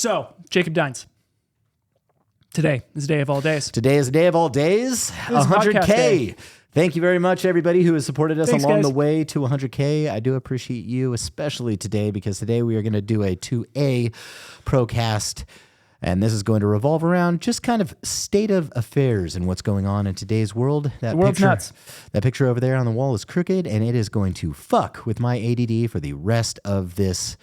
So, Jacob Dines. Today is the day of all days. Today is the day of all days. 100K. Thank you very much, everybody who has supported us along the way to 100K. I do appreciate you, especially today, because today we are going to do a 2A Procast. And this is going to revolve around just kind of state of affairs and what's going on in today's world. The world's nuts. That picture over there on the wall is crooked, and it is going to fuck with my ADD for the rest of this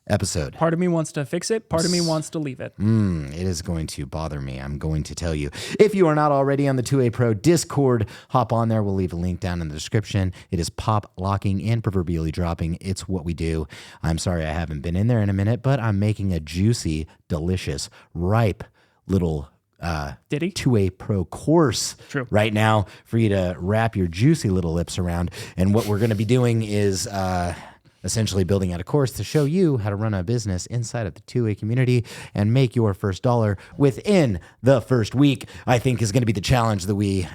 episode. Part of me wants to fix it. Part of me wants to leave it. It is going to bother me. I'm going to tell you. If you are not already on the 2A Pro Discord, hop on there. We'll leave a link down in the description. It is pop locking and proverbially dropping. It's what we do. I'm sorry I haven't been in there in a minute, but I'm making a juicy, delicious, ripe little 2A Pro course right now for you to wrap your juicy little lips around. And what we're going to be doing is essentially building out a course to show you how to run a business inside of the 2A community and make your first dollar within the first week, I think is going to be the challenge that we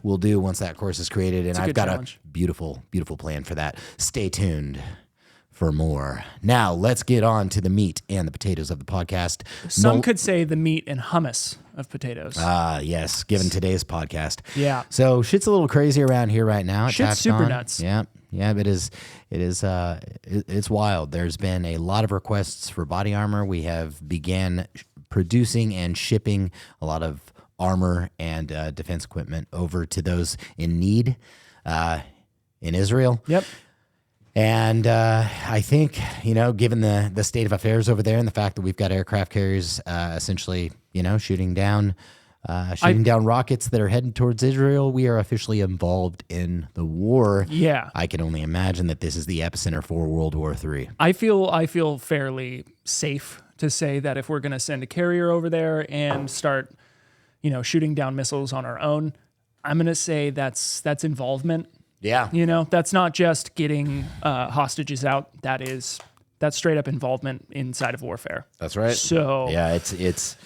will do once that course is created. And I've got a beautiful, beautiful plan for that. Stay tuned for more. Now, let's get on to the meat and the potatoes of the podcast. Some could say the meat and hummus of potatoes. Yes, given today's podcast. Yeah. So shit's a little crazy around here right now. Shit's super nuts. Yeah, it is. It's wild. There's been a lot of requests for body armor. We have began producing and shipping a lot of armor and defense equipment over to those in need in Israel. Yep. And I think, given the state of affairs over there and the fact that we've got aircraft carriers essentially, shooting down rockets that are heading towards Israel, we are officially involved in the war. Yeah. I can only imagine that this is the epicenter for World War III. I feel fairly safe to say that if we're going to send a carrier over there and start, shooting down missiles on our own, I'm going to say that's involvement. Yeah. That's not just getting hostages out. That's straight up involvement inside of warfare. That's right. So yeah, it's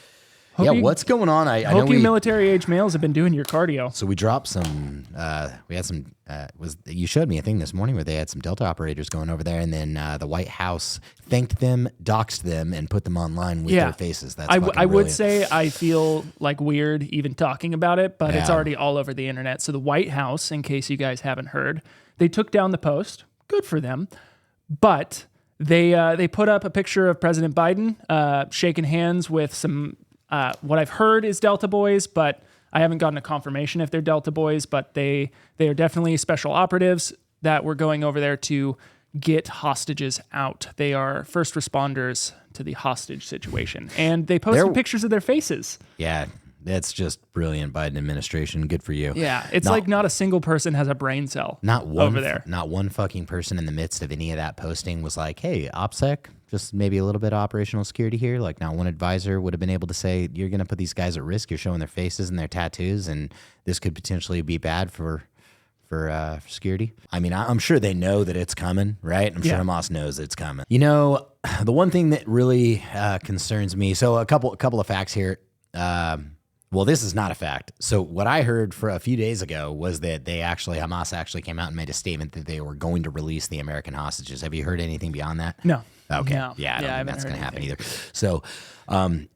what's going on? I know you military age males have been doing your cardio. So we dropped some. We had some. You showed me a thing this morning where they had some Delta operators going over there, and then the White House thanked them, doxed them, and put them online with their faces. That's I would say I feel like weird even talking about it, but it's already all over the internet. So the White House, in case you guys haven't heard, they took down the post. Good for them, but they put up a picture of President Biden shaking hands with some. What I've heard is Delta boys, but I haven't gotten a confirmation if they're Delta boys, but they are definitely special operatives that were going over there to get hostages out. They are first responders to the hostage situation. And they posted pictures of their faces. Yeah, that's just brilliant, Biden administration. Good for you. Yeah, it's like not a single person has a brain cell over there. Not one fucking person in the midst of any of that posting was like, hey, OPSEC, just maybe a little bit of operational security here. Like, not one advisor would have been able to say, you're going to put these guys at risk. You're showing their faces and their tattoos, and this could potentially be bad for security. I mean, I'm sure they know that it's coming, right? I'm sure Hamas knows it's coming. The one thing that really concerns me, so a couple of facts here. Well, this is not a fact. So what I heard for a few days ago was that Hamas actually came out and made a statement that they were going to release the American hostages. Have you heard anything beyond that? No. Okay. No. Yeah, I don't think that's going to happen either. So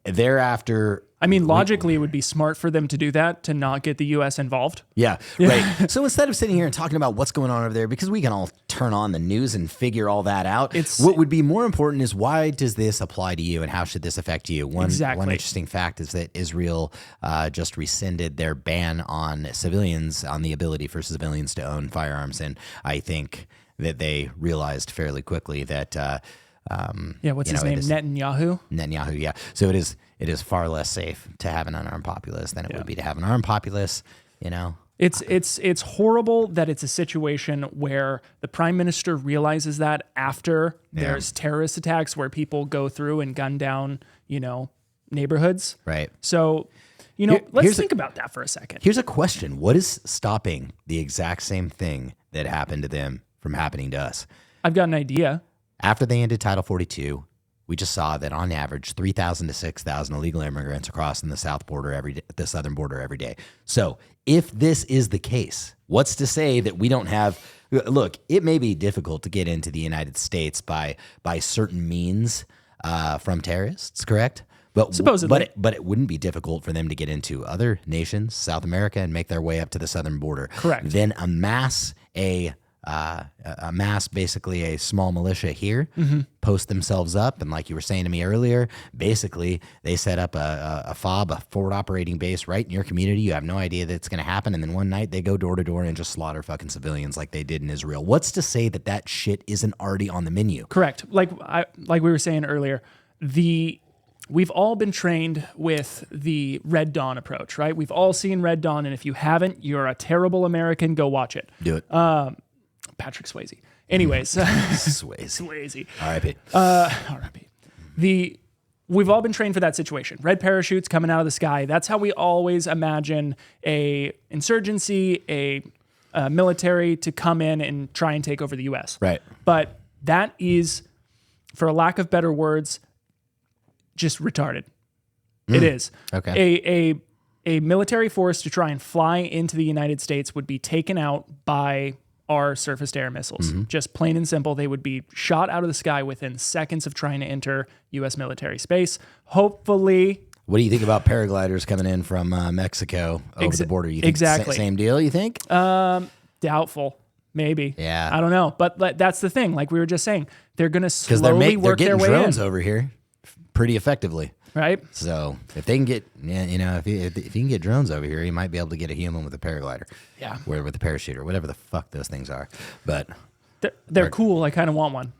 thereafter... I mean, logically, it would be smart for them to do that, to not get the U.S. involved. Yeah, right. So instead of sitting here and talking about what's going on over there, because we can all turn on the news and figure all that out, what would be more important is, why does this apply to you and how should this affect you? One interesting fact is that Israel just rescinded their ban on civilians, on the ability for civilians to own firearms. And I think that they realized fairly quickly that... what's his name? Netanyahu? Netanyahu, yeah. So it is far less safe to have an unarmed populace than it would be to have an armed populace, It's horrible that it's a situation where the prime minister realizes that after there's terrorist attacks where people go through and gun down, neighborhoods. Right. So, let's think about that for a second. Here's a question. What is stopping the exact same thing that happened to them from happening to us? I've got an idea. After they ended Title 42, we just saw that on average 3,000 to 6,000 illegal immigrants are crossing the southern border every day. So if this is the case, what's to say that we don't have? Look, it may be difficult to get into the United States by certain means, from terrorists, correct? But supposedly, but it wouldn't be difficult for them to get into other nations, South America, and make their way up to the southern border. Correct. Then amass basically a small militia here, post themselves up, and like you were saying to me earlier, basically they set up a FOB, a forward operating base, right in your community. You have no idea that it's going to happen, and then one night they go door to door and just slaughter fucking civilians like they did in Israel. What's to say that that shit isn't already on the menu? Correct. Like we were saying earlier, we've all been trained with the Red Dawn approach, right? We've all seen Red Dawn, and if you haven't, you're a terrible American. Go watch it. Do it. Patrick Swayze. Anyways. Swayze. R.I.P. R.I.P. We've all been trained for that situation. Red parachutes coming out of the sky. That's how we always imagine a insurgency, a military to come in and try and take over the U.S. Right. But that is, for a lack of better words, just retarded. It is. Okay. A military force to try and fly into the United States would be taken out by our surface-to-air missiles. Just plain and simple, they would be shot out of the sky within seconds of trying to enter U.S. military space. Hopefully... What do you think about paragliders coming in from Mexico over the border? You think exactly. Same deal, you think? Doubtful. Maybe. Yeah. I don't know. But that's the thing. Like we were just saying, they're going to slowly work their way in. They're getting drones over here pretty effectively. Right. So if they can get, if you can get drones over here, you might be able to get a human with a paraglider. Yeah. Or with a parachute or whatever the fuck those things are. But they're cool. I kind of want one.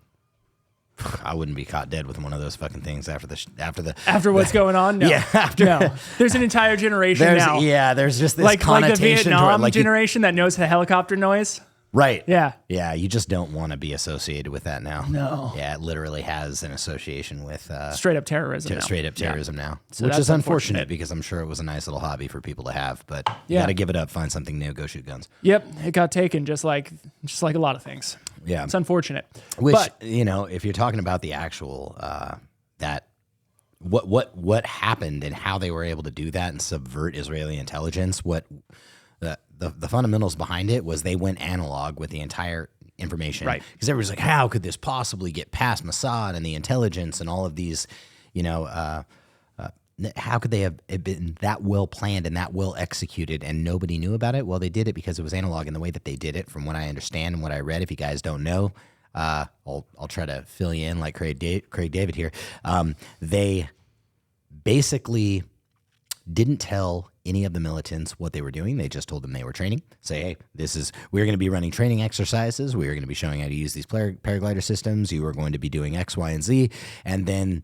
I wouldn't be caught dead with one of those fucking things after what's going on. No. Yeah. No. There's an entire generation now. Yeah. There's just this like the Vietnam generation that knows the helicopter noise. Right. Yeah. Yeah. You just don't want to be associated with that now. No. Yeah. It literally has an association with straight up terrorism. Straight up terrorism now, So which is unfortunate unfortunate because I'm sure it was a nice little hobby for people to have. But you Yeah. got to give it up, find something new, go shoot guns. Yep. It got taken just like a lot of things. Yeah. It's unfortunate. Which, but, if you're talking about the actual what happened and how they were able to do that and subvert Israeli intelligence, the fundamentals behind it was they went analog with the entire information. Right. Because everybody's like, how could this possibly get past Mossad and the intelligence and all of these, how could they have been that well planned and that well executed and nobody knew about it? Well, they did it because it was analog in the way that they did it, from what I understand and what I read. If you guys don't know, I'll try to fill you in like Craig David here. They basically didn't tell any of the militants what they were doing. They just told them they were training. Say, hey, we're going to be running training exercises. We're going to be showing how to use these paraglider systems. You are going to be doing X, Y, and Z. And then,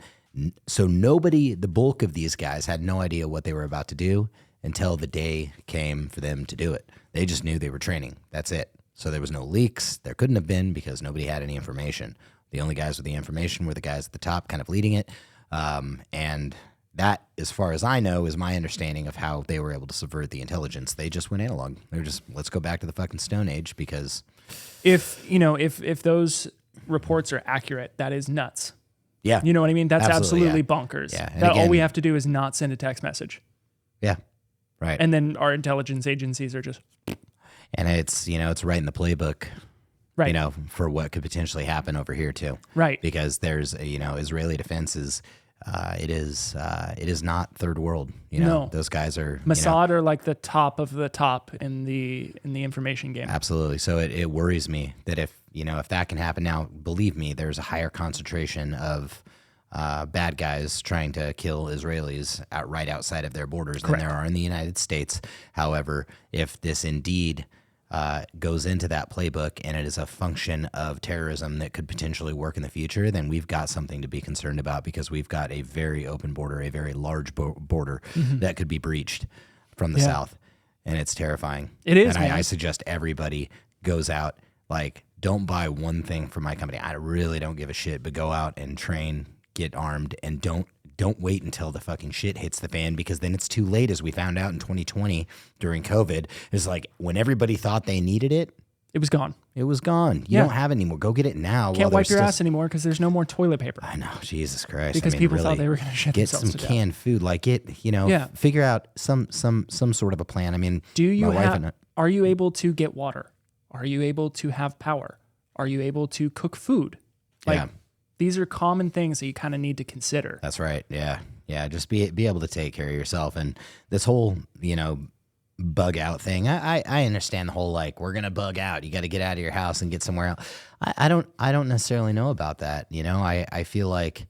so the bulk of these guys had no idea what they were about to do until the day came for them to do it. They just knew they were training. That's it. So there was no leaks. There couldn't have been because nobody had any information. The only guys with the information were the guys at the top kind of leading it. And that, as far as I know, is my understanding of how they were able to subvert the intelligence. They just went analog. They were just, let's go back to the fucking Stone Age because... If those reports are accurate, that is nuts. Yeah. You know what I mean? That's absolutely yeah. bonkers. Yeah. That all we have to do is not send a text message. Yeah. Right. And then our intelligence agencies are just... And it's, it's right in the playbook. Right. For what could potentially happen over here too. Right. Because there's, Israeli defenses... It is not third world. No. Those guys are Mossad are like the top of the top in the information game. Absolutely. So it worries me that if that can happen now, believe me, there's a higher concentration of bad guys trying to kill Israelis right outside of their borders Correct. than there are in the United States. However, if this indeed goes into that playbook and it is a function of terrorism that could potentially work in the future, then we've got something to be concerned about because we've got a very open border, a very large border that could be breached from the south. And it's terrifying. It is. And I suggest everybody goes out, don't buy one thing from my company. I really don't give a shit, but go out and train, get armed, and don't wait until the fucking shit hits the fan, because then it's too late, as we found out in 2020 during COVID. It's like when everybody thought they needed it, it was gone. It was gone. You don't have it anymore. Go get it now. Can't wipe your ass anymore because there's no more toilet paper. I know. Jesus Christ. Because people thought they were going to shit themselves to death. Get some canned food. Figure out some sort of a plan. I mean, are you able to get water? Are you able to have power? Are you able to cook food? these are common things that you kind of need to consider. That's right. Yeah. Yeah. Just be able to take care of yourself. And this whole, bug out thing. I understand the whole, like, we're going to bug out. You got to get out of your house and get somewhere else. I don't necessarily know about that. I feel like,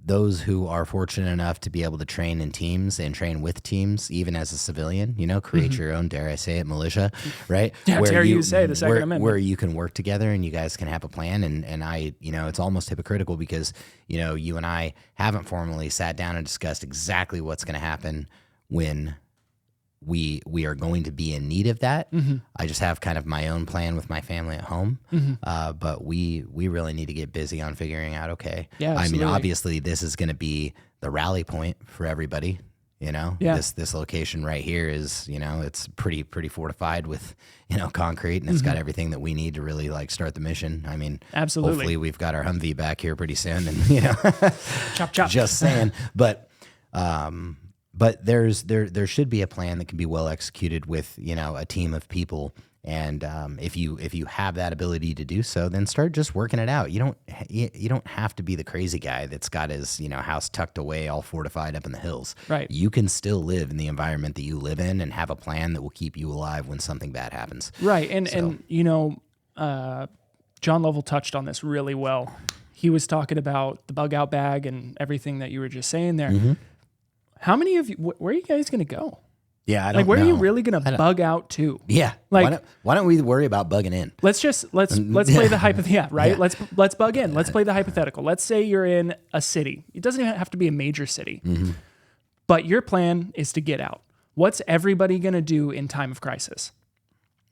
those who are fortunate enough to be able to train in teams and train with teams, even as a civilian, create your own, dare I say it, militia, right? Yeah, dare you say the Second Amendment. Where you can work together and you guys can have a plan. And I, it's almost hypocritical because, you and I haven't formally sat down and discussed exactly what's going to happen when we are going to be in need of that. Mm-hmm. I just have kind of my own plan with my family at home. Mm-hmm. But we really need to get busy on figuring out, okay. Yeah, I absolutely. mean, obviously this is going to be the rally point for everybody, Yeah. This location right here is, it's pretty fortified with, concrete, and it's got everything that we need to really like start the mission. I mean, Absolutely. hopefully we've got our Humvee back here pretty soon and, Chop, chop. just saying, but there should be a plan that can be well executed with, a team of people. And if you have that ability to do so, then start just working it out. You don't have to be the crazy guy that's got his, house tucked away, all fortified up in the hills. Right. You can still live in the environment that you live in and have a plan that will keep you alive when something bad happens. Right. And John Lovell touched on this really well. He was talking about the bug out bag and everything that you were just saying there. Mm-hmm. How many of you, where are you guys going to go? Yeah, I don't know. Where are you really going to bug out to? Yeah. Like, why don't we worry about bugging in? let's play the hypothetical, right? Yeah. Let's bug in. Let's play the hypothetical. Let's say you're in a city. It doesn't even have to be a major city. Mm-hmm. But your plan is to get out. What's everybody going to do in time of crisis?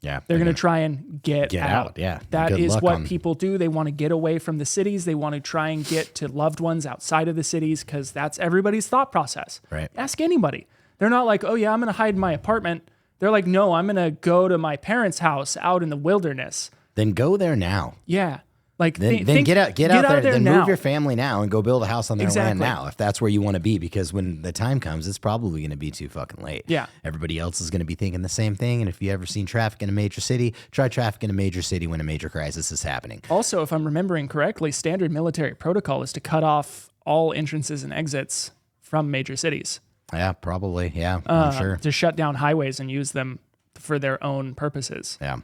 Yeah. They're going to try and get out. Yeah. That Good is luck what on- people do. They want to get away from the cities. They want to try and get to loved ones outside of the cities because that's everybody's thought process. Right. Ask anybody. They're not like, oh, yeah, I'm going to hide in my apartment. They're like, no, I'm going to go to my parents' house out in the wilderness. Then go there now. Yeah. Like, Then get out there. Then now. move your family now and go build a house on their land Exactly. now, if that's where you want to be. Because when the time comes, it's probably going to be too fucking late. Yeah. Everybody else is going to be thinking the same thing. And if you ever seen traffic in a major city, try traffic in a major city when a major crisis is happening. Also, if I'm remembering correctly, standard military protocol is to cut off all entrances and exits from major cities. Yeah, probably. Yeah, I'm sure. To shut down highways and use them for their own purposes. Yeah.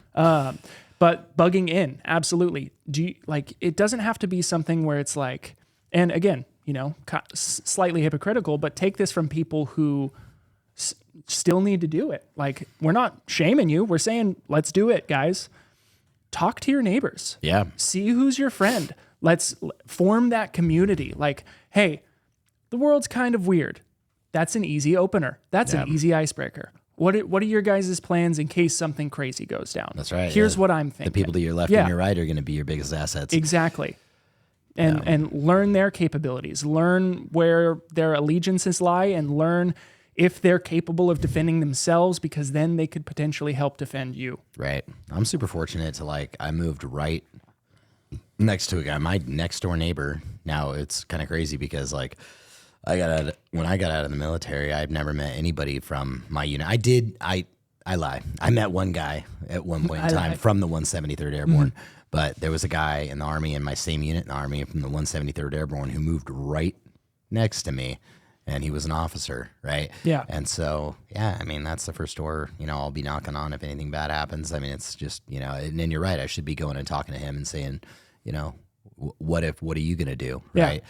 But bugging in, absolutely. It doesn't have to be something where it's like, and again, slightly hypocritical, but take this from people who still need to do it. Like, we're not shaming you. We're saying, let's do it, guys. Talk to your neighbors. Yeah. See who's your friend. Let's form that community. Like, hey, the world's kind of weird. That's an easy opener. That's an easy icebreaker. What are your guys' plans in case something crazy goes down? That's right. Here's what I'm thinking. The people to your left and your right are going to be your biggest assets. Exactly. And learn their capabilities. Learn where their allegiances lie and learn if they're capable of defending themselves, because then they could potentially help defend you. Right. I'm super fortunate to I moved right next to a guy, my next door neighbor. Now it's kind of crazy because when I got out of the military, I've never met anybody from my unit. I lie. I met one guy at one point in time from the 173rd Airborne, but there was a guy in the Army in my same unit in the Army from the 173rd Airborne who moved right next to me, and he was an officer, right? Yeah. And so, yeah, I mean, that's the first door, I'll be knocking on if anything bad happens. I mean, it's just, and then you're right. I should be going and talking to him and saying, what are you going to do? Right.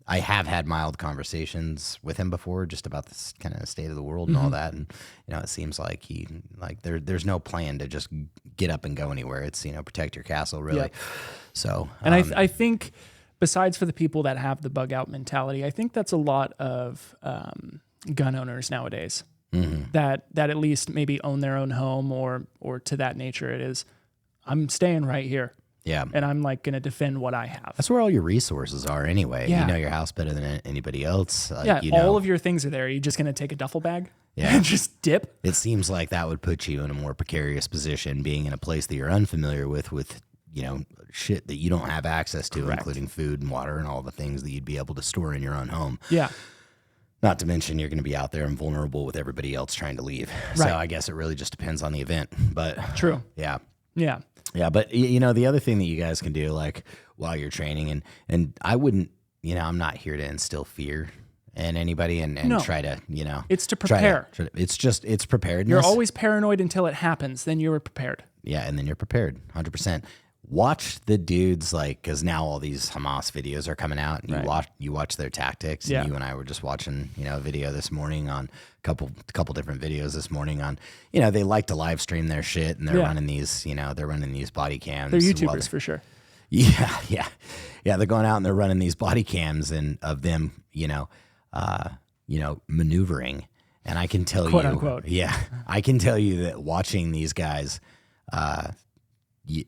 I have had mild conversations with him before just about this kind of state of the world and all that. And, it seems like there's no plan to just get up and go anywhere. It's, protect your castle, really. Yeah. So, and I think besides for the people that have the bug out mentality, I think that's a lot of gun owners nowadays that at least maybe own their own home or to that nature. It is, I'm staying right here. Yeah. And I'm going to defend what I have. That's where all your resources are anyway. Yeah. You know your house better than anybody else. All of your things are there. Are you just going to take a duffel bag Yeah. and just dip? It seems like that would put you in a more precarious position, being in a place that you're unfamiliar with shit that you don't have access to, Correct. including food and water and all the things that you'd be able to store in your own home. Yeah. Not to mention you're going to be out there and vulnerable with everybody else trying to leave. Right. So I guess it really just depends on the event. But True. yeah. Yeah. Yeah, but the other thing that you guys can do, while you're training. And I wouldn't, I'm not here to instill fear in anybody and No. try to, It's to prepare. It's preparedness. You're always paranoid until it happens. Then you're prepared. Yeah, and then you're prepared, 100%. Watch the dudes, because now all these Hamas videos are coming out, and you watch their tactics. Yeah. And you and I were just watching, a video this morning on a couple different videos this morning on, they like to live stream their shit, and they're running these, they're running these body cams. They're YouTubers for sure. Yeah. They're going out and they're running these body cams and of them, maneuvering. And I can tell Quote, unquote. Yeah, I can tell you that watching these guys,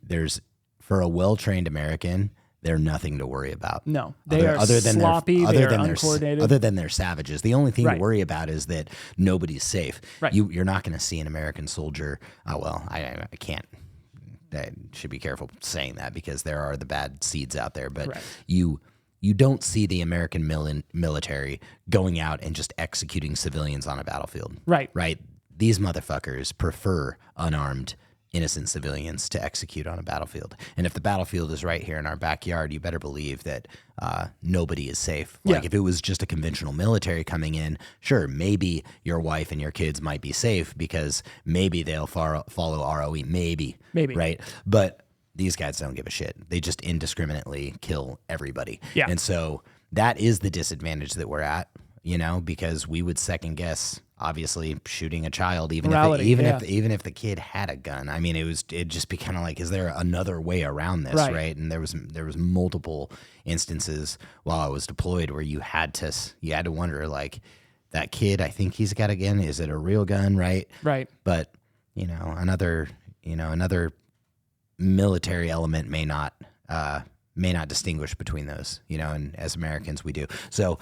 there's, for a well-trained American, they're nothing to worry about. No, they are sloppy. They are uncoordinated. Other than they're savages. The only thing to worry about is that nobody's safe. Right. You're not going to see an American soldier. I can't. I should be careful saying that because there are the bad seeds out there. But you don't see the American military going out and just executing civilians on a battlefield. Right. Right. These motherfuckers prefer unarmed, innocent civilians to execute on a battlefield. And if the battlefield is right here in our backyard, you better believe that nobody is safe. Like if it was just a conventional military coming in, sure, maybe your wife and your kids might be safe because maybe they'll follow ROE, maybe, right? But these guys don't give a shit. They just indiscriminately kill everybody. Yeah. And so that is the disadvantage that we're at, because we would second guess, obviously, shooting a child, even if the kid had a gun. I mean, it'd just be kind of like, is there another way around this, right? And there was multiple instances while I was deployed where you had to wonder, like, that kid, I think he's got a gun. Is it a real gun, right? Right. But another military element may not distinguish between those, and as Americans we do. So.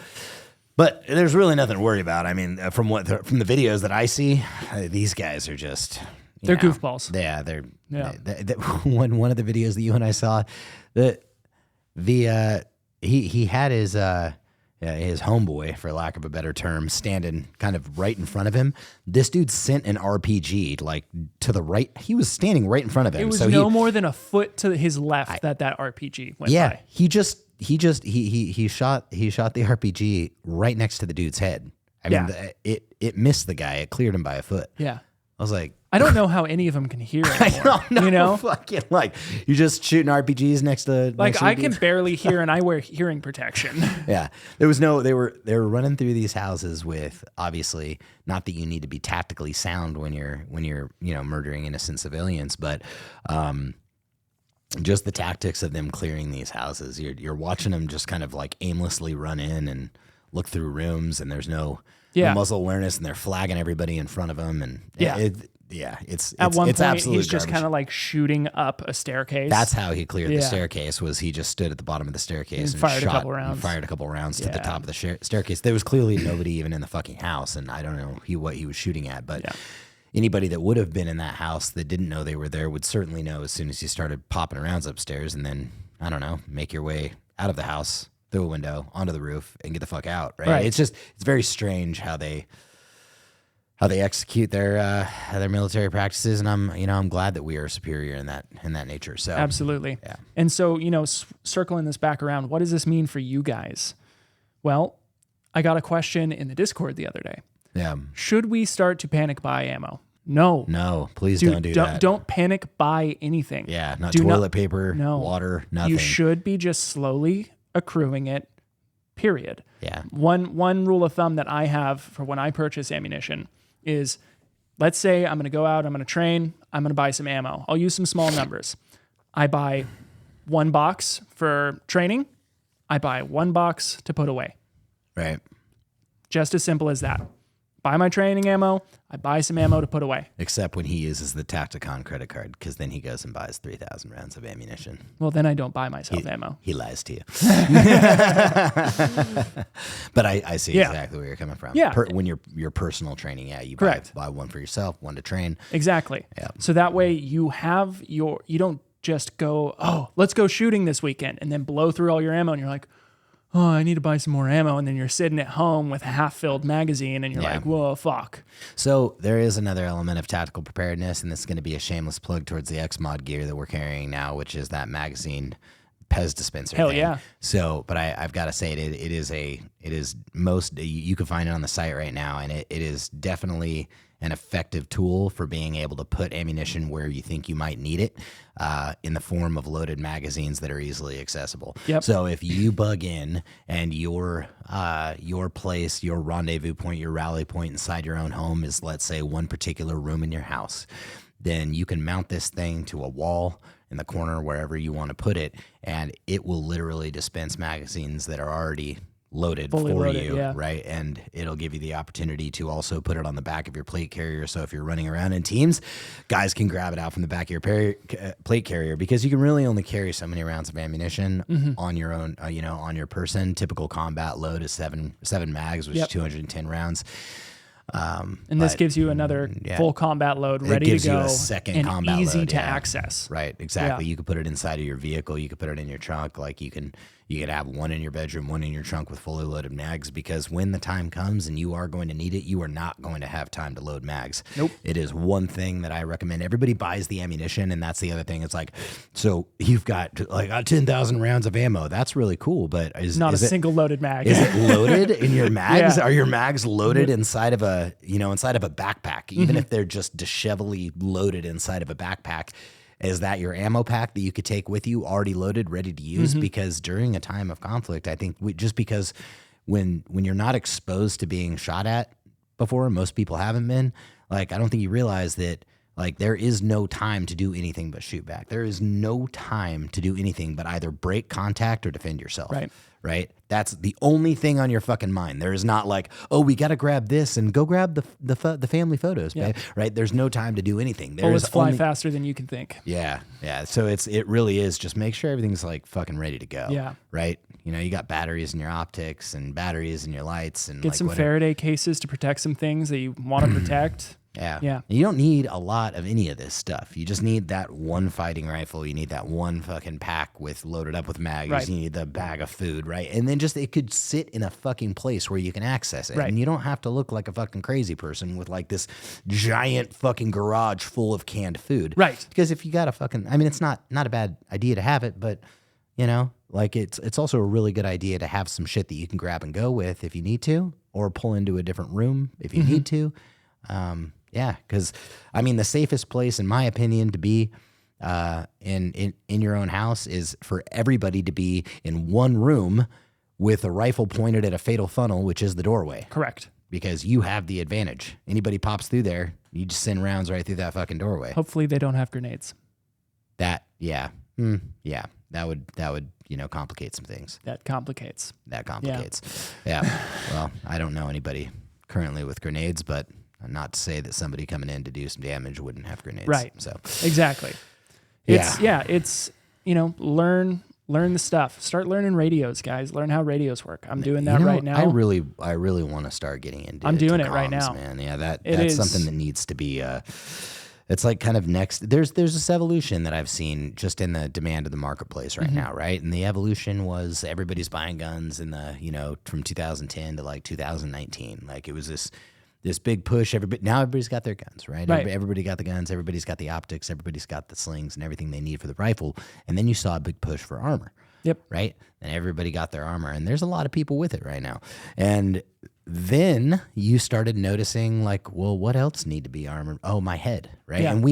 But there's really nothing to worry about. I mean, from the videos that I see, these guys are just they're goofballs. Yeah, one of the videos that you and I saw, he had his homeboy, for lack of a better term, standing kind of right in front of him. This dude sent an RPG to the right. He was standing right in front of him. It was more than a foot to his left that RPG went by. He shot the RPG right next to the dude's head. I mean, it missed the guy. It cleared him by a foot. Yeah. I was like, I don't know how any of them can hear anymore. I don't know. Fucking you're just shooting RPGs next to. I can barely hear, and I wear hearing protection. Yeah, there was no. They were running through these houses with, obviously, not that you need to be tactically sound when you're murdering innocent civilians, but just the tactics of them clearing these houses. You're watching them just kind of like aimlessly run in and look through rooms, and there's no muzzle awareness, and they're flagging everybody in front of them, and it's at one point absolute he's just garbage. kind of like shooting up a staircase. That's how he cleared the staircase. Was he just stood at the bottom of the staircase and fired a couple rounds to the top of the staircase. There was clearly nobody even in the fucking house, and I don't know what he was shooting at, but. Yeah. Anybody that would have been in that house that didn't know they were there would certainly know as soon as you started popping rounds upstairs, and then, I don't know, make your way out of the house, through a window, onto the roof, and get the fuck out, right? It's very strange how they execute their military practices, and I'm glad that we are superior in that nature. So absolutely. Yeah. And so, circling this back around, what does this mean for you guys? Well, I got a question in the Discord the other day. Yeah. Should we start to panic buy ammo? No, please don't do that. Don't panic buy anything. Yeah, toilet paper, water, nothing. You should be just slowly accruing it, period. Yeah. One rule of thumb that I have for when I purchase ammunition is, let's say I'm going to go out, I'm going to train, I'm going to buy some ammo. I'll use some small numbers. I buy 1 box for training. I buy 1 box to put away. Right. Just as simple as that. Buy my training ammo, I buy some ammo to put away. Except when he uses the Tacticon credit card, because then he goes and buys 3,000 rounds of ammunition. Well, then I don't buy myself ammo. He lies to you. But I see exactly where you're coming from. Yeah. When you're personal training, you buy one for yourself, one to train. Exactly. Yeah. So that way you have you don't just go, oh, let's go shooting this weekend, and then blow through all your ammo, and you're like, oh, I need to buy some more ammo. And then you're sitting at home with a half-filled magazine, and you're like, whoa, fuck. So there is another element of tactical preparedness, and this is going to be a shameless plug towards the X-Mod gear that we're carrying now, which is that magazine Pez dispenser. Hell thing. yeah. So, but I've got to say it is most, you can find it on the site right now, and it is definitely an effective tool for being able to put ammunition where you think you might need it, in the form of loaded magazines that are easily accessible. Yep. So if you bug in and your place, your rendezvous point, your rally point inside your own home is, let's say, one particular room in your house, then you can mount this thing to a wall in the corner, wherever you want to put it, and it will literally dispense magazines that are already loaded Fully for loaded, you, yeah. right? And it'll give you the opportunity to also put it on the back of your plate carrier. So if you're running around in teams, guys can grab it out from the back of your plate carrier, because you can really only carry so many rounds of ammunition on your own, on your person. Typical combat load is seven mags, which is 210 rounds. And this gives you another full combat load ready to go. It gives you a second and combat easy load, to access. Right, exactly. Yeah. You could put it inside of your vehicle. You could put it in your trunk. Like you can have one in your bedroom, one in your trunk with fully loaded mags, because when the time comes and you are going to need it, you are not going to have time to load mags. Nope. It is one thing that I recommend. Everybody buys the ammunition, and that's the other thing. It's like, so you've got 10,000 rounds of ammo. That's really cool, but is Not a it, single loaded mag. is it loaded in your mags? Yeah. Are your mags loaded inside of a backpack? Even if they're just dishevelly loaded inside of a backpack, is that your ammo pack that you could take with you, already loaded, ready to use? Because during a time of conflict, I think just because when you're not exposed to being shot at before, most people haven't been, like, I don't think you realize that, like, there is no time to do anything but shoot back. There is no time to do anything but either break contact or defend yourself. Right? That's the only thing on your fucking mind. There is not like, oh, we got to grab this and go grab the family photos, babe. Right? There's no time to do anything. Bullets fly faster than you can think. Yeah. So it really is just make sure everything's like fucking ready to go. Yeah. Right? You got batteries in your optics and batteries in your lights, and Get some Faraday cases to protect some things that you want to protect. Yeah. You don't need a lot of any of this stuff. You just need that one fighting rifle. You need that one fucking pack loaded up with mags. Right. You need the bag of food, right? And then just it could sit in a fucking place where you can access it. Right. And you don't have to look like a fucking crazy person with like this giant fucking garage full of canned food. Right. Because if you got a fucking, I mean, it's not a bad idea to have it, but like it's also a really good idea to have some shit that you can grab and go with if you need to, or pull into a different room if you need to. Yeah, because I mean, the safest place, in my opinion, to be in your own house is for everybody to be in one room with a rifle pointed at a fatal funnel, which is the doorway. That Because you have the advantage. Anybody pops through there, you just send rounds right through that fucking doorway. Hopefully they don't have grenades. That would complicate some things. That complicates. Yeah. Well, I don't know anybody currently with grenades, but not to say that somebody coming in to do some damage wouldn't have grenades. Right. So exactly. It's learn the stuff. Start learning radios, guys. Learn how radios work. I'm doing that right now. I really want to start getting into. I'm doing it comms, right now, man. Yeah, that's something that needs to be. It's like kind of next. There's this evolution that I've seen just in the demand of the marketplace right now, right? And the evolution was everybody's buying guns in the from 2010 to like 2019. Like it was this big push. Now everybody's got their guns, right? Everybody got the guns. Everybody's got the optics. Everybody's got the slings and everything they need for the rifle. And then you saw a big push for armor. Yep. Right? And everybody got their armor. And there's a lot of people with it right now. And then you started noticing like, well, what else need to be armored? Oh, my head, right? Yeah. And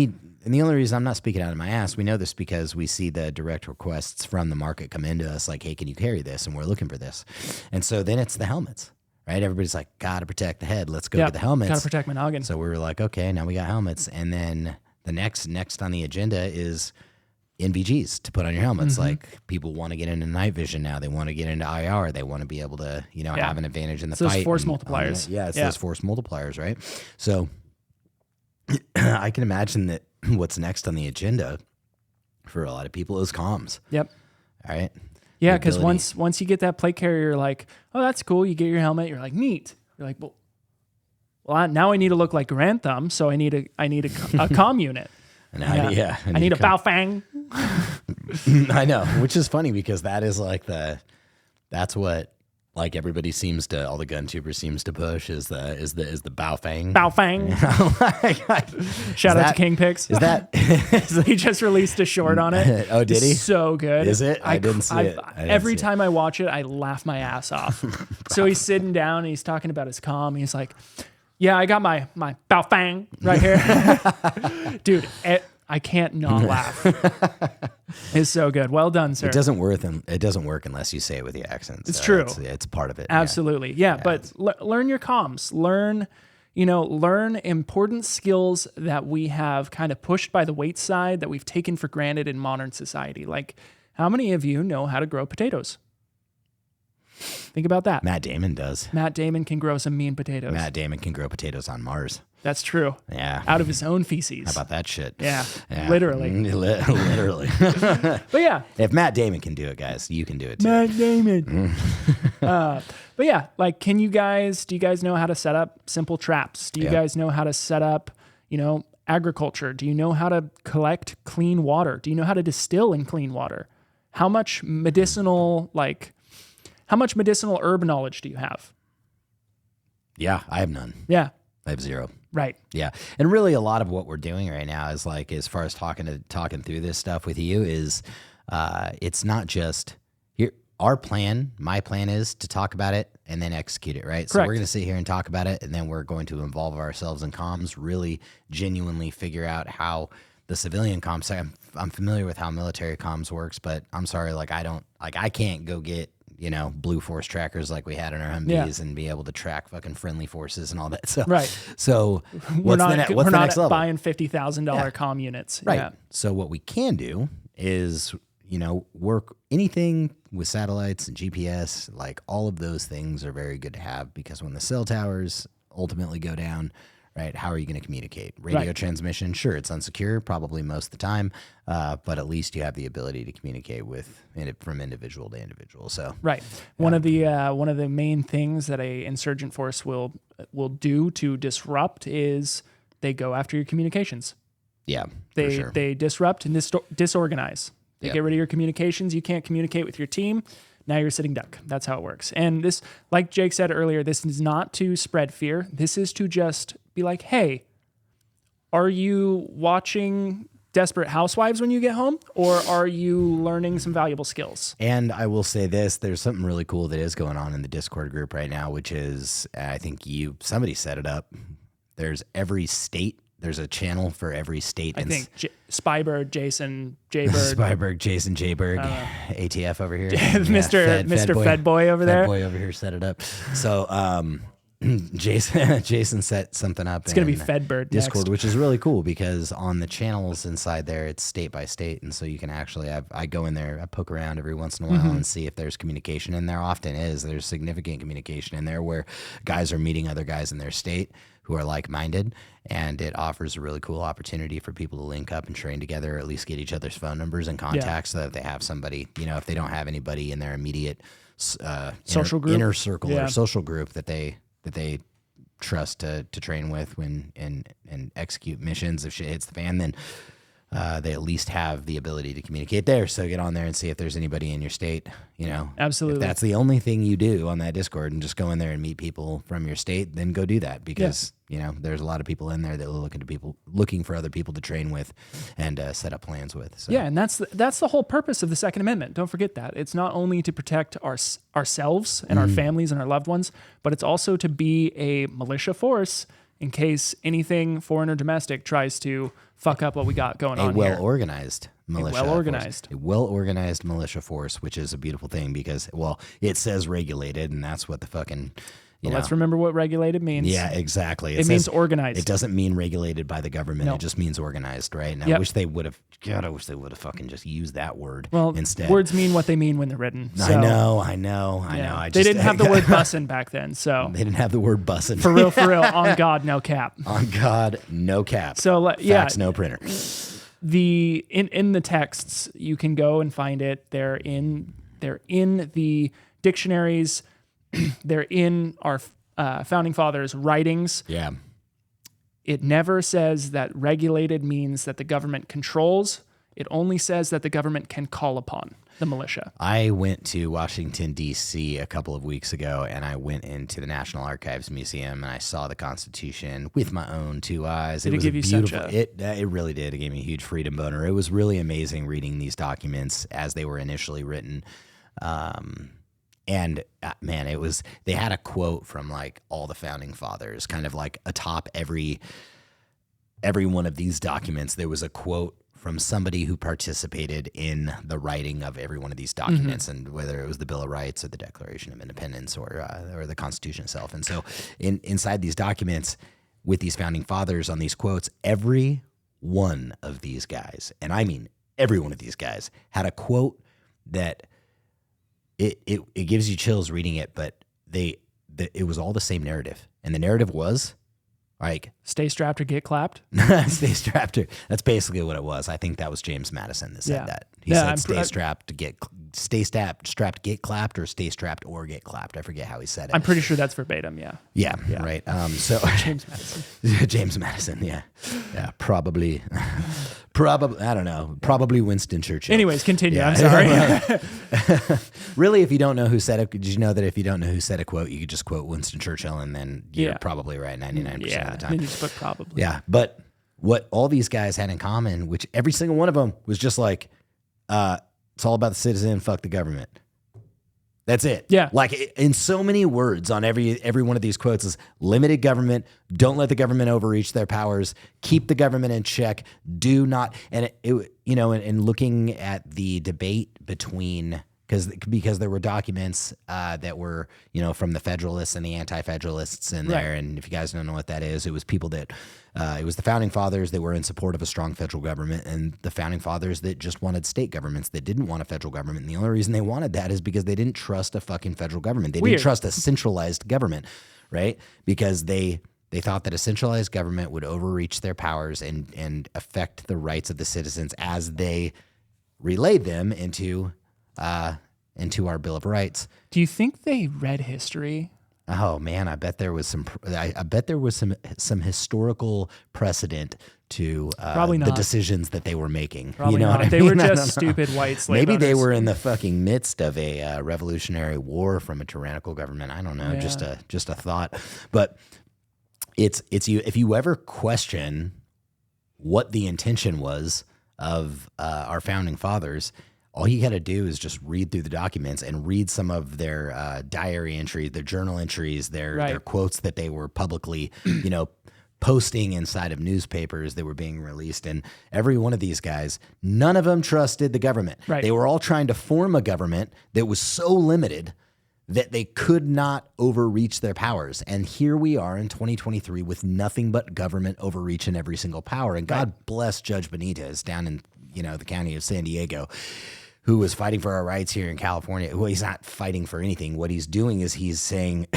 the only reason I'm not speaking out of my ass, we know this because we see the direct requests from the market come into us like, hey, can you carry this? And we're looking for this. And so then it's the helmets. Right? Everybody's like, gotta protect the head. Let's go get the helmets. Gotta protect my noggin. So we were like, okay, now we got helmets. And then the next on the agenda is NVGs to put on your helmets. Like people want to get into night vision now. They want to get into IR. They want to be able to, have an advantage in the fight. Those force multipliers. It's those force multipliers, right? So I can imagine that what's next on the agenda for a lot of people is comms. Yep. All right. Yeah, because once you get that plate carrier, you're like, oh, that's cool. You get your helmet. You're like, neat. You're like, well, now I need to look like Grantham, so I need a comm unit. I need a Bao Fang. I know, which is funny because that is like that's what like everybody seems to, all the gun tubers seems to push is the Bao Fang. Bao Fang. Shout out to King Picks. Is that? He just released a short on it. Oh, did he? It's so good. Is it? I didn't see it. Every time I watch it, I laugh my ass off. So he's sitting down and he's talking about his comm. He's like, yeah, I got my Bao Fang right here. Dude, I can't not laugh. It's so good. Well done, sir. It doesn't work unless you say it with the accent. It's true. It's part of it. Absolutely. Yeah, but learn your comms. Learn important skills that we have kind of pushed by the wayside that we've taken for granted in modern society. Like, how many of you know how to grow potatoes? Think about that. Matt Damon does. Matt Damon can grow some mean potatoes. Matt Damon can grow potatoes on Mars. That's true. Yeah. Out of his own feces. How about that shit? Yeah. Literally. Literally. But yeah. If Matt Damon can do it, guys, you can do it too. Matt Damon. But yeah, like, do you guys know how to set up simple traps? Do you guys know how to set up, agriculture? Do you know how to collect clean water? Do you know how to distill in clean water? How much medicinal herb knowledge do you have? Yeah, I have none. Yeah. I have zero. Right. Yeah. And really a lot of what we're doing right now is like, as far as talking through this stuff with you is, it's not just here. My plan is to talk about it and then execute it. Right. Correct. So we're going to sit here and talk about it. And then we're going to involve ourselves in comms, really genuinely figure out how the civilian comms, I'm familiar with how military comms works, but I'm sorry. I can't go get, Blue Force trackers like we had in our Humvees and be able to track fucking friendly forces and all that. So, So we're not the next level? Buying $50,000 comm units. Right. Yeah. So what we can do is, work anything with satellites and GPS, like all of those things are very good to have because when the cell towers ultimately go down, right, how are you going to communicate? Radio transmission, sure, it's unsecure probably most of the time, but at least you have the ability to communicate from individual to individual. So one of the main things that a insurgent force will do to disrupt is they go after your communications. Yeah, they disrupt and disorganize. They get rid of your communications. You can't communicate with your team. Now you're sitting duck. That's how it works. And this, like Jake said earlier, this is not to spread fear. This is to just be like, hey, are you watching Desperate Housewives when you get home? Or are you learning some valuable skills? And I will say this, there's something really cool that is going on in the Discord group right now, which is, I think somebody set it up. There's a channel for every state. I think Spyberg, Jason, Jaybird. Spyberg, Jason, Jaybird, ATF over here. Mr. Fedboy over there. Fedboy over here set it up. So Jason set something up. It's going to be Fedbird Discord, next. Which is really cool because on the channels inside there, it's state by state. And so you can actually, I go in there, I poke around every once in a while and see if there's communication. And there often is. There's significant communication in there where guys are meeting other guys in their state who are like-minded, and it offers a really cool opportunity for people to link up and train together, or at least get each other's phone numbers and contacts so that they have somebody, if they don't have anybody in their immediate social group, inner circle or social group that they trust to train with and execute missions. If shit hits the fan, then they at least have the ability to communicate there. So get on there and see if there's anybody in your state, Absolutely. If that's the only thing you do on that Discord and just go in there and meet people from your state, then go do that because, there's a lot of people in there that are looking for other people to train with and set up plans with. So. Yeah. And that's the whole purpose of the Second Amendment. Don't forget that. It's not only to protect ourselves and our families and our loved ones, but it's also to be a militia force in case anything foreign or domestic tries to fuck up what we got going on here. A well-organized militia force, which is a beautiful thing because, it says regulated, and that's what the fucking, let's remember what regulated means. Yeah, exactly. It means organized. It doesn't mean regulated by the government. No. It just means organized, right? And I wish they would have fucking just used that word instead. Words mean what they mean when they're written. So. I know. They didn't have the word bussin' back then, so. They didn't have the word bussin'. For real, on God, no cap. On God, no cap. So, Fax, no printer. In the texts, you can go and find it. They're in the dictionaries. They're in our founding fathers' writings. Yeah. It never says that regulated means that the government controls. It only says that the government can call upon the militia. I went to Washington, D.C. a couple of weeks ago, and I went into the National Archives Museum, and I saw the Constitution with my own two eyes. Did it give you beautiful, such a... It really did. It gave me a huge freedom boner. It was really amazing reading these documents as they were initially written. And man, they had a quote from like all the founding fathers, kind of like atop every one of these documents. There was a quote from somebody who participated in the writing of every one of these documents, and whether it was the Bill of Rights or the Declaration of Independence or the Constitution itself. And so inside these documents with these founding fathers on these quotes, every one of these guys, and I mean every one of these guys, had a quote that it gives you chills reading it, but it was all the same narrative. And the narrative was like, stay strapped or get clapped. Stay strapped. That's basically what it was. I think that was James Madison that said that. He said, stay strapped, get clapped, or stay strapped or get clapped. I forget how he said it. I'm pretty sure that's verbatim. Yeah. Right. So James Madison. James Madison. Yeah. Probably. I don't know. Probably Winston Churchill. Anyways, continue. I'm sorry. Really, if you don't know who said it, did you know that if you don't know who said a quote, you could just quote Winston Churchill, and then you're probably right 99% of the time. Then you just put probably. Yeah, but what all these guys had in common, which every single one of them was just like, it's all about the citizen, fuck the government. That's it. Yeah. Like in so many words on every one of these quotes is limited government, don't let the government overreach their powers, keep the government in check, do not. And and looking at the debate between, because there were documents that were, from the Federalists and the Anti-Federalists in there. Right. And if you guys don't know what that is, it was people that, it was the founding fathers that were in support of a strong federal government, and the founding fathers that just wanted state governments that didn't want a federal government. And the only reason they wanted that is because they didn't trust a fucking federal government. They didn't trust a centralized government, right? Because they thought that a centralized government would overreach their powers and affect the rights of the citizens as they relayed them into our Bill of Rights. Do you think they read history? Oh man, I bet there was some historical precedent to the decisions that they were making. Probably not. What I mean? They were just stupid white slave Maybe owners. They were in the fucking midst of a revolutionary war from a tyrannical government. I don't know. Yeah. Just a thought. But it's you. If you ever question what the intention was of our founding fathers, all you got to do is just read through the documents and read some of their diary entries, their journal entries, their quotes that they were publicly, posting inside of newspapers that were being released. And every one of these guys, none of them trusted the government. Right. They were all trying to form a government that was so limited that they could not overreach their powers. And here we are in 2023 with nothing but government overreach in every single power. And God bless Judge Benitez down in, the county of San Diego, who was fighting for our rights here in California. Well, he's not fighting for anything. What he's doing is he's saying,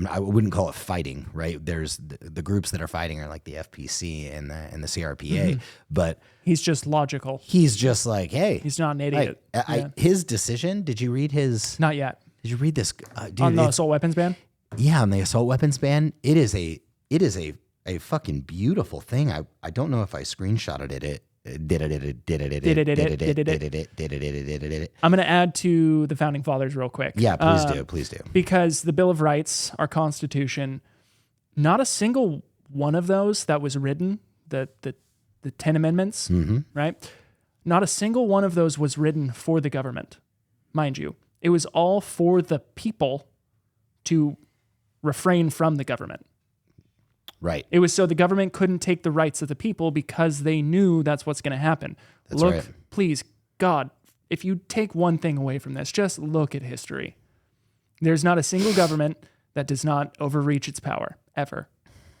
I wouldn't call it fighting, right? There's the groups that are fighting are like the FPC and the CRPA, but he's just logical. He's just like, hey, he's not an idiot. His decision. Did you read his? Not yet. Did you read this? Dude, on the assault weapons ban? Yeah, on the assault weapons ban. It is a fucking beautiful thing. I don't know if I screenshotted it. I'm going to add to the founding fathers real quick. Yeah, please do. Because the Bill of Rights, our Constitution, not a single one of those that was written, the 10 amendments, right? Not a single one of those was written for the government, mind you. It was all for the people to refrain from the government. Right. It was so the government couldn't take the rights of the people because they knew that's what's going to happen. That's right. Please, God, if you take one thing away from this, just look at history. There's not a single government that does not overreach its power, ever.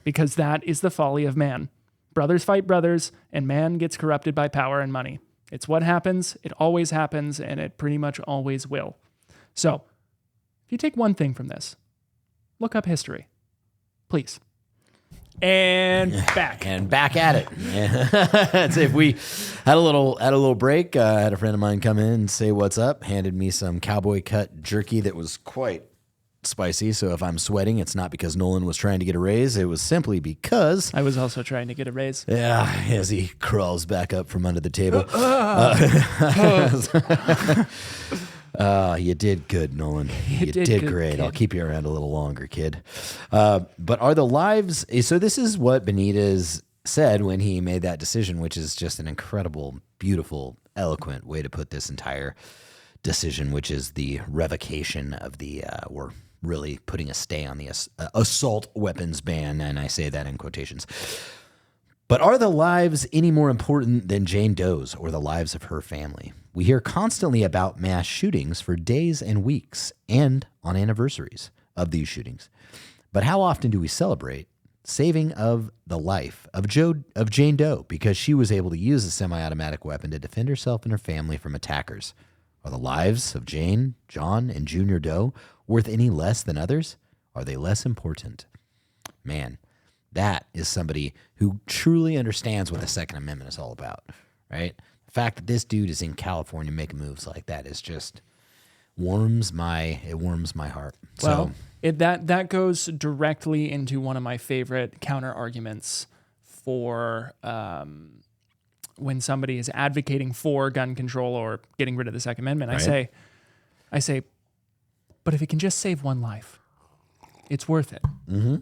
Because that is the folly of man. Brothers fight brothers, and man gets corrupted by power and money. It's what happens, it always happens, and it pretty much always will. So, if you take one thing from this, look up history. Please. And back at it. So if we had a little break, had a friend of mine come in and say what's up, handed me some cowboy cut jerky that was quite spicy. So if I'm sweating, it's not because Nolan was trying to get a raise. It was simply because I was also trying to get a raise. Yeah, as he crawls back up from under the table. You did good, Nolan. You did good, great. kid. I'll keep you around a little longer, kid. But are the lives... So this is what Benitez said when he made that decision, which is just an incredible, beautiful, eloquent way to put this entire decision, which is the revocation of the... we're really putting a stay on the assault weapons ban, and I say that in quotations. But are the lives any more important than Jane Doe's or the lives of her family? We hear constantly about mass shootings for days and weeks and on anniversaries of these shootings. But how often do we celebrate saving of the life of Jane Doe because she was able to use a semi-automatic weapon to defend herself and her family from attackers? Are the lives of Jane, John, and Junior Doe worth any less than others? Are they less important? Man, that is somebody who truly understands what the Second Amendment is all about, right? The fact that this dude is in California making moves like that is just warms my heart. Well, that goes directly into one of my favorite counter arguments for when somebody is advocating for gun control or getting rid of the Second Amendment. Right. I say, but if it can just save one life, it's worth it. Mm-hmm.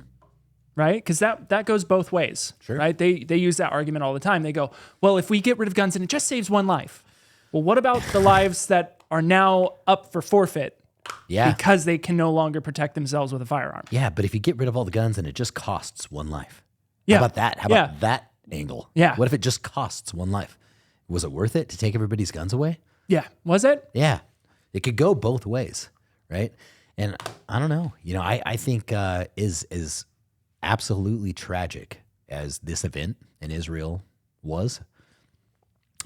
Right? Because that goes both ways. Sure. Right? They use that argument all the time. They go, well, if we get rid of guns and it just saves one life, well, what about the lives that are now up for forfeit? Yeah. Because they can no longer protect themselves with a firearm. Yeah, but if you get rid of all the guns and it just costs one life. Yeah. How about that? How about that angle? Yeah. What if it just costs one life? Was it worth it to take everybody's guns away? Yeah. Was it? Yeah. It could go both ways, right? And I don't know. You know, I think is absolutely tragic as this event in Israel was.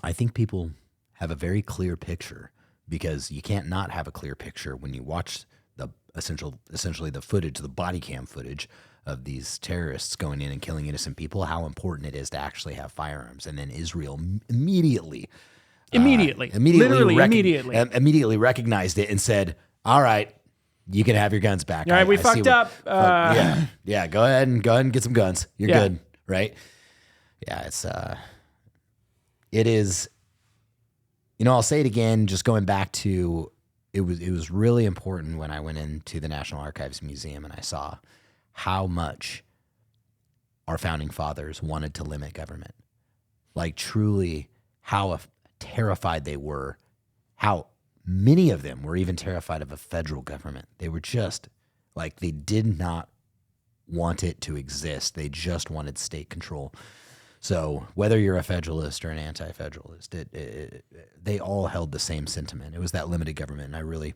I think people have a very clear picture because you can't not have a clear picture when you watch the essentially the footage, the body cam footage of these terrorists going in and killing innocent people, how important it is to actually have firearms. And then Israel immediately recognized it and said, all right, you can have your guns back. All right, we fucked up. Yeah. Go ahead and get some guns. You're good, right? Yeah, it is. You know, I'll say it again. Just going back to it was really important when I went into the National Archives Museum and I saw how much our founding fathers wanted to limit government. Like truly, how terrified they were. How many of them were even terrified of a federal government. They were just like, they did not want it to exist. They just wanted state control. So whether you're a federalist or an anti-federalist, they all held the same sentiment. It was that limited government. And I really,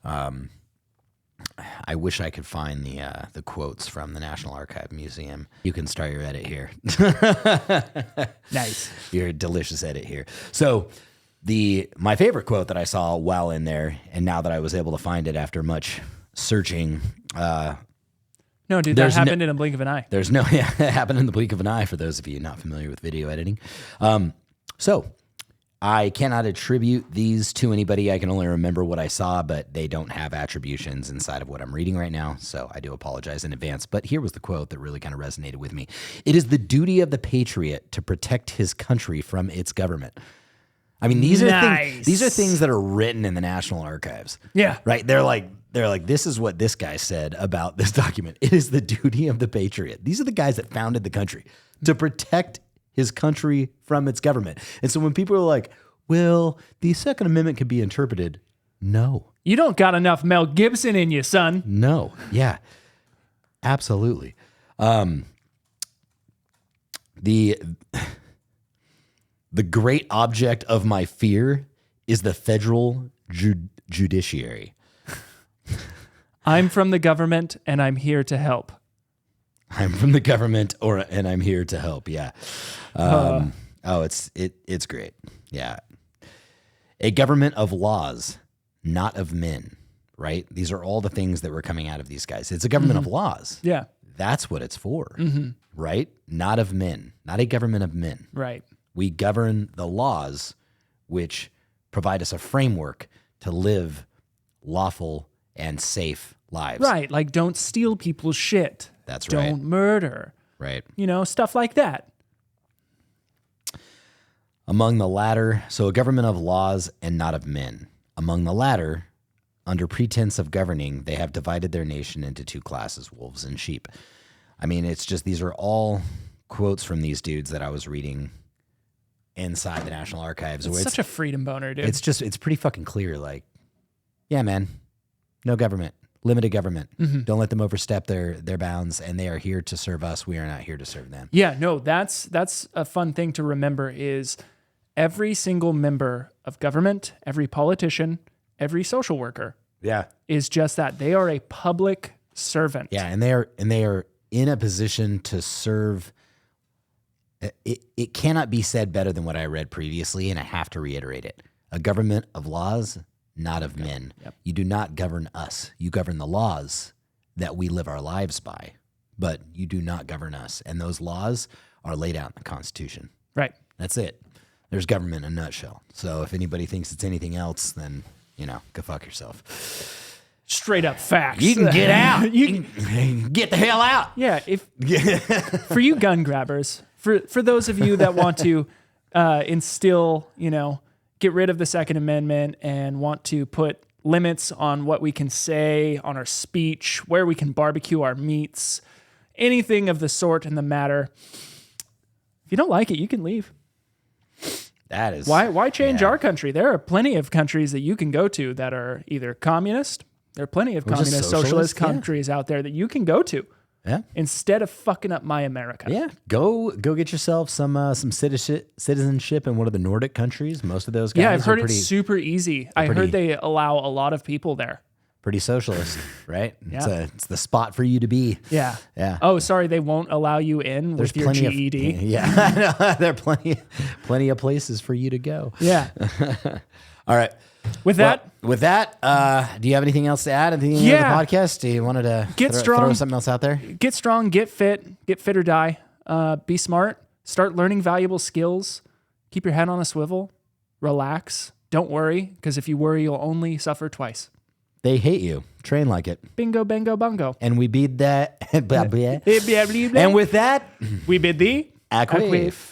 I wish I could find the quotes from the National Archive Museum. You can start your edit here. Nice. Your delicious edit here. So my favorite quote that I saw while in there, and now that I was able to find it after much searching. No, dude, that happened in a blink of an eye. It happened in the blink of an eye for those of you not familiar with video editing. So I cannot attribute these to anybody. I can only remember what I saw, but they don't have attributions inside of what I'm reading right now. So I do apologize in advance. But here was the quote that really kind of resonated with me. It is the duty of the patriot to protect his country from its government. I mean, these are things that are written in the National Archives. Yeah. Right? They're like, this is what this guy said about this document. It is the duty of the patriot. These are the guys that founded the country to protect his country from its government. And so when people are like, well, the Second Amendment can be interpreted. No. You don't got enough Mel Gibson in you, son. No. Yeah. Absolutely. The great object of my fear is the federal judiciary. I'm from the government and I'm here to help. I'm from the government and I'm here to help. Yeah. It's great. Yeah. A government of laws, not of men, right? These are all the things that were coming out of these guys. It's a government of laws. Yeah. That's what it's for, right? Not of men, not a government of men. Right. We govern the laws which provide us a framework to live lawful and safe lives. Right. Like, don't steal people's shit. That's right. Don't murder. Right. Stuff like that. Among the latter, so a government of laws and not of men. Among the latter, under pretense of governing, they have divided their nation into two classes, wolves and sheep. I mean, it's just, these are all quotes from these dudes that I was reading inside the National Archives. It's such a freedom boner, dude. It's pretty fucking clear. Like, yeah, man, no government, limited government. Mm-hmm. Don't let them overstep their bounds, and they are here to serve us. We are not here to serve them. Yeah, no, that's a fun thing to remember is every single member of government, every politician, every social worker is just that. They are a public servant. Yeah, and they are in a position to serve. It cannot be said better than what I read previously, and I have to reiterate it. A government of laws, not of men. Yep. You do not govern us. You govern the laws that we live our lives by, but you do not govern us. And those laws are laid out in the Constitution. Right. That's it. There's government in a nutshell. So if anybody thinks it's anything else, then, go fuck yourself. Straight up facts. You can get out. You can get the hell out. Yeah. For you gun grabbers, for those of you that want to instill, get rid of the Second Amendment and want to put limits on what we can say, on our speech, where we can barbecue our meats, anything of the sort and the matter. If you don't like it, you can leave. That is why change our country? There are plenty of countries that you can go to that are either communist. There are plenty of communist, socialist countries out there that you can go to. Yeah. Instead of fucking up my America. Yeah. Go get yourself some citizenship in one of the Nordic countries. Most of those guys. Yeah, I've heard it's super easy. I heard they allow a lot of people there. Pretty socialist, right? Yeah. It's the spot for you to be. Yeah. Yeah. Oh, sorry, they won't allow you in with your GED. Yeah. I know. There are plenty of places for you to go. Yeah. All right. With that, do you have anything else to add at the end of the podcast? Do you wanted to throw something else out there? Get strong, get fit or die. Be smart. Start learning valuable skills. Keep your head on a swivel. Relax. Don't worry, because if you worry, you'll only suffer twice. They hate you. Train like it. Bingo, bango, bongo. And we bid that. And with that, We bid thee Aquif.